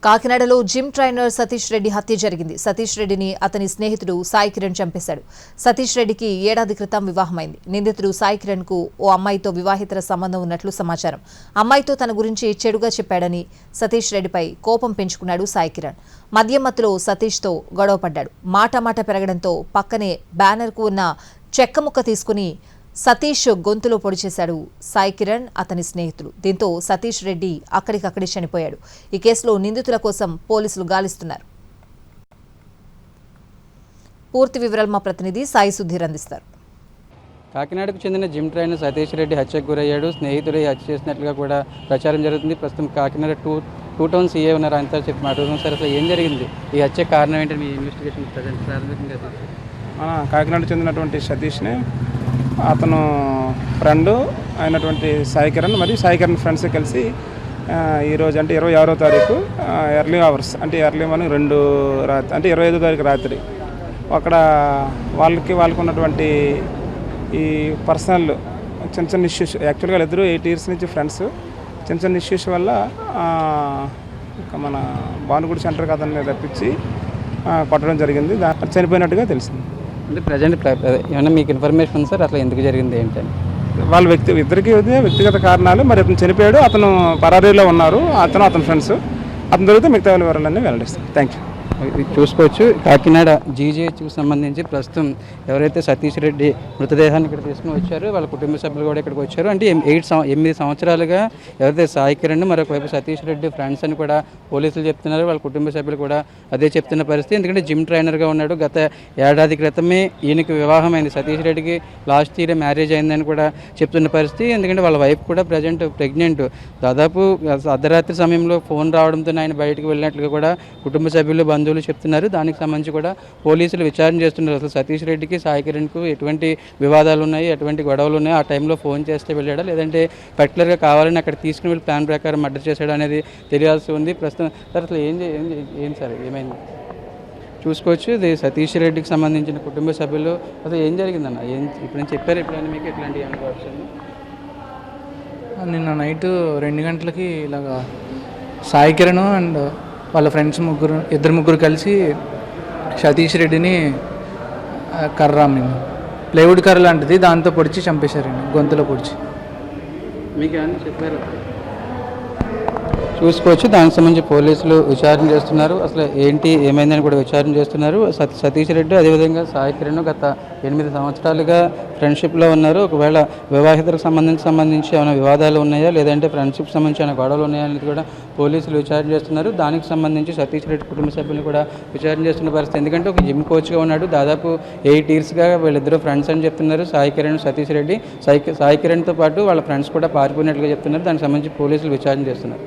కాకినాడలో gym trainer Satish Reddy హత్య జరిగింది. సతీష్ రెడ్డిని అతని స్నేహితుడు సాయి కిరణ్ చంపేశాడు. సతీష్ రెడ్డికి ఏడాది క్రితం వివాహమైంది. నిందితుడు సాయి కిరణ్ కు ఓ అమ్మాయితో వివాహితర సంబంధం ఉన్నట్లు సమాచారం. అమ్మాయితో తన గురించి చెడుగా చెప్పాడని సతీష్ రెడ్డిపై కోపం పెంచుకున్నాడు సాయి కిరణ్. మద్యం మత్తులో సతీష్తో గొడవపడ్డాడు. మాట పెరగడంతో పక్కనే బ్యానర్కు ఉన్న చెక్క ముక్క తీసుకుని సతీష్ గొంతులో పొడి చేశాడు సాయి కిరణ్ అతని స్నేహితులు. దీంతో సతీష్ రెడ్డి అక్కడికక్కడే చనిపోయాడు. ఈ కేసులో నిందితుల కోసం పోలీసులు గాలిస్తున్నారు. పూర్తి వివరాలు మా ప్రతినిధి సాయి సుధీర్ అందిస్తారు. కాకినాడకు చెందిన జిమ్ ట్రైనర్ సతీష్ రెడ్డి హత్యకు గురయ్యాడు. స్నేహితుడు హత్య చేసినట్లుగా కూడా ప్రచారం జరుగుతుంది. ప్రస్తుతం కాకినాడ టూ టౌన్ సీఏ ఉన్నారు. అంతా చెప్పి మాట్లాడుతున్నాం. సార్, అసలు ఏం జరిగింది? ఈ హత్య కారణం ఏంటంటే మీ ఇన్వెస్టిగేషన్ ప్రారంభికంగా కాకినాడ చెందినటువంటి సతీష్ని అతను ఫ్రెండ్ అయినటువంటి సాయి కిరణ్ మరియు సాయి కిరణ్ ఫ్రెండ్స్ కలిసి ఈరోజు అంటే 26వ తారీఖు ఎర్లీ అవర్స్ అంటే ఎర్లీ మార్నింగ్ 2 రాత్రి అంటే 25వ తారీఖు రాత్రి అక్కడ వాళ్ళకు ఉన్నటువంటి ఈ పర్సనల్ చిన్న ఇష్యూస్, యాక్చువల్గా ఇద్దరు 8 years నుంచి ఫ్రెండ్స్, చిన్న ఇష్యూస్ వల్ల మన భానుగుడి సెంటర్కి అతన్ని రప్పించి కొట్టడం జరిగింది. చనిపోయినట్టుగా తెలిసింది. అంటే ప్రజెంట్ ఏమన్నా మీకు ఇన్ఫర్మేషన్ ఉంది సార్, అట్లా ఎందుకు జరిగింది ఏంటని? వాళ్ళ ఇద్దరికి వ్యక్తిగత కారణాలు. మరి అతను చనిపోయాడు, అతను పరారీలో ఉన్నారు, అతని ఫ్రెండ్స్. అతని దొరికితే మిగతా వివరాలన్నీ వెల్లడిస్తాం. Thank you. చూసుకోవచ్చు, కాకినాడ జీజీహెచ్కి సంబంధించి ప్రస్తుతం ఎవరైతే సతీష్ రెడ్డి మృతదేహాన్ని ఇక్కడ తీసుకుని వచ్చారో వాళ్ళ కుటుంబ సభ్యులు కూడా ఇక్కడికి వచ్చారు. అంటే 8 సంవత్సరాలుగా ఎవరైతే సాయి కిరణ్ మరొక వైపు సతీష్ రెడ్డి ఫ్రెండ్స్ అని కూడా పోలీసులు చెప్తున్నారు. వాళ్ళ కుటుంబ సభ్యులు కూడా అదే చెప్తున్న పరిస్థితి. ఎందుకంటే జిమ్ ట్రైనర్గా ఉన్నాడు. గత ఏడాది క్రితమే ఈయనకి వివాహమైంది. సతీష్ రెడ్డికి లాస్ట్ ఇయర్ మ్యారేజ్ అయిందని కూడా చెప్తున్న పరిస్థితి. ఎందుకంటే వాళ్ళ వైఫ్ కూడా ప్రజెంట్ ప్రెగ్నెంట్. దాదాపు అర్ధరాత్రి సమయంలో ఫోన్ రావడంతో ఆయన బయటకు వెళ్ళినట్లుగా కూడా కుటుంబ సభ్యులు బంధువులు చెప్తున్నారు. దానికి సంబంధించి కూడా పోలీసులు విచారణ చేస్తున్నారు. అసలు సతీష్ రెడ్డికి సాయి కిరణ్కు ఎటువంటి వివాదాలు ఉన్నాయి, ఎటువంటి గొడవలు ఉన్నాయి, ఆ టైంలో ఫోన్ చేస్తే వెళ్ళాడా లేదంటే పర్టికులర్గా కావాలని అక్కడ తీసుకుని వెళ్ళి ప్లాన్ ప్రకారం మర్డర్ చేశాడు అనేది తెలియాల్సి ఉంది. ప్రస్తుతం సార్ అసలు ఏం సార్ ఏమైంది చూసుకోవచ్చు. ఇది సతీష్ రెడ్డికి సంబంధించిన కుటుంబ సభ్యులు అసలు ఏం జరిగిందన్న ఇప్పుడు నేను చెప్పారు ఎప్పుడైనా మీకు ఎట్లాంటి ఆప్షన్? నిన్న నైట్ 2 గంటలకి ఇలాగా సాయి కిరణ్ అండ్ వాళ్ళ ఫ్రెండ్స్ ఇద్దరు ముగ్గురు కలిసి సతీష్ రెడ్డిని ప్లైవుడ్ కర్ర లాంటిది దాంతో పొడిచి చంపేశారండి, గొంతులో పొడిచి. మీకు ఏమన్నా చెప్పారు? చూసుకోవచ్చు, దానికి సంబంధించి పోలీసులు విచారణ చేస్తున్నారు. అసలు ఏంటి ఏమైందని కూడా విచారణ చేస్తున్నారు. సతీష్ రెడ్డి అదేవిధంగా సాయి కిరణ్ గత 8 సంవత్సరాలుగా ఫ్రెండ్షిప్లో ఉన్నారు. ఒకవేళ వివాహితకు సంబంధించి ఏమైనా వివాదాలు ఉన్నాయా లేదంటే ఫ్రెండ్షిప్ సంబంధించి ఏమైనా గొడవలు ఉన్నాయా అనేది కూడా పోలీసులు విచారణ చేస్తున్నారు. దానికి సంబంధించి సతీష్ రెడ్డి కుటుంబ సభ్యులు కూడా విచారణ చేస్తున్న పరిస్థితి. ఎందుకంటే ఒక జిమ్ కోచ్గా ఉన్నాడు. దాదాపు 8 yearsగా వీళ్ళిద్దరూ ఫ్రెండ్స్ అని చెప్తున్నారు, సాయి కిరణ్ సతీష్ రెడ్డి. సాయి కిరణ్తో పాటు వాళ్ళ ఫ్రెండ్స్ కూడా పారిపోయినట్లుగా చెప్తున్నారు. దానికి సంబంధించి పోలీసులు విచారణ చేస్తున్నారు.